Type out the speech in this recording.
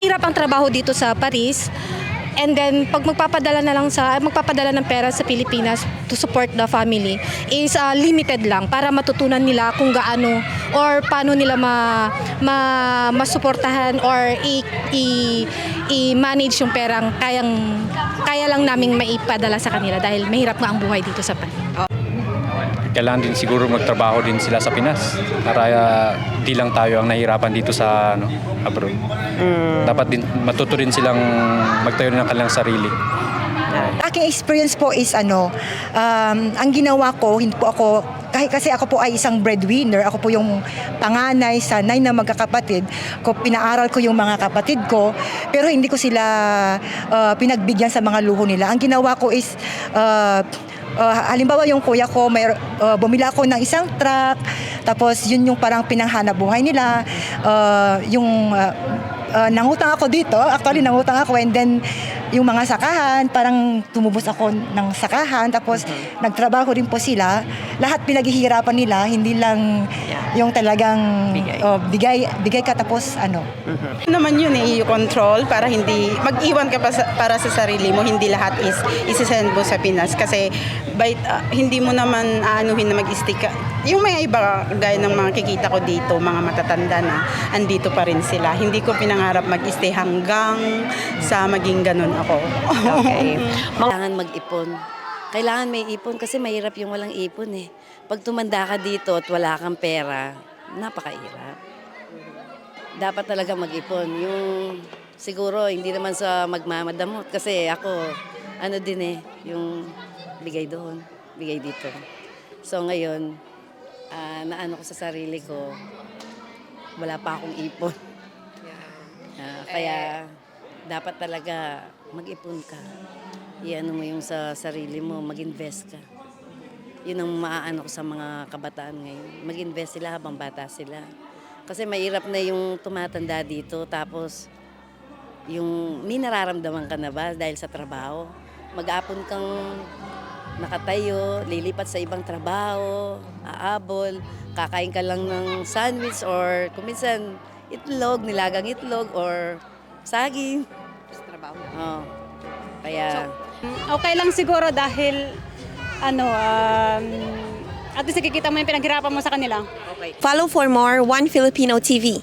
Hirap ang trabaho dito sa Paris. And then pag magpapadala ng pera sa Pilipinas to support the family is limited lang para matutunan nila kung gaano or paano nila masuportahan or i-manage yung perang kaya lang naming maipadala sa kanila dahil mahirap nga ang buhay dito sa Paris. Kailangan din siguro magtrabaho din sila sa Pinas para di lang tayo ang nahihirapan dito sa abroad. Dapat din matuto rin silang magtayo ng kanilang sarili. Aking experience po is ang ginawa ko, hindi po ako, kasi ako po ay isang breadwinner, ako po yung panganay sa 9 na magkakapatid, pinaaral ko yung mga kapatid ko, pero hindi ko sila pinagbigyan sa mga luho nila. Ang ginawa ko is, halimbawa yung kuya ko, bumili ako ng isang truck, tapos yun yung parang pinanghanap buhay nila, nangutang ako dito, actually nangutang ako, and then yung mga sakahan, parang tumubos ako ng sakahan, tapos nagtrabaho rin po sila. Lahat pinaghihirapan nila, hindi lang yung talagang bigay ka tapos Naman yun i-control para hindi mag-iwan ka para sa sarili mo, hindi lahat is isisend mo sa Pinas kasi hindi mo naman aanuhin na mag-stick ka. Yung mga iba gaya ng mga kikita ko dito, mga matatanda na andito pa rin sila. Hindi ko pinangarap mag-stay hanggang sa maging ganun ako. Okay. Kailangan mag-ipon. Kailangan may ipon kasi mahirap yung walang ipon eh. Pag tumanda ka dito at wala kang pera, napakahirap. Dapat talaga mag-ipon. Yung siguro hindi naman sa magmamadamot kasi ako yung bigay doon, bigay dito. So ngayon, naano ko sa sarili ko, wala pa akong ipon. Kaya dapat talaga mag-ipon ka. Iano mo yung sa sarili mo, mag-invest ka. Yun ang maaano ko sa mga kabataan ngayon. Mag-invest sila habang bata sila. Kasi mahirap na yung tumatanda dito, tapos yung may nararamdaman ka na ba dahil sa trabaho. Mag-apon kang nakatayo, lilipat sa ibang trabaho, aabol, kakain ka lang ng sandwich or kuminsan itlog, nilagang itlog or saging. Sa trabaho. Oh. Kaya Okay lang siguro dahil at least nakikita mo yung pinaghirapan mo sa kanila. Follow for more One Filipino TV.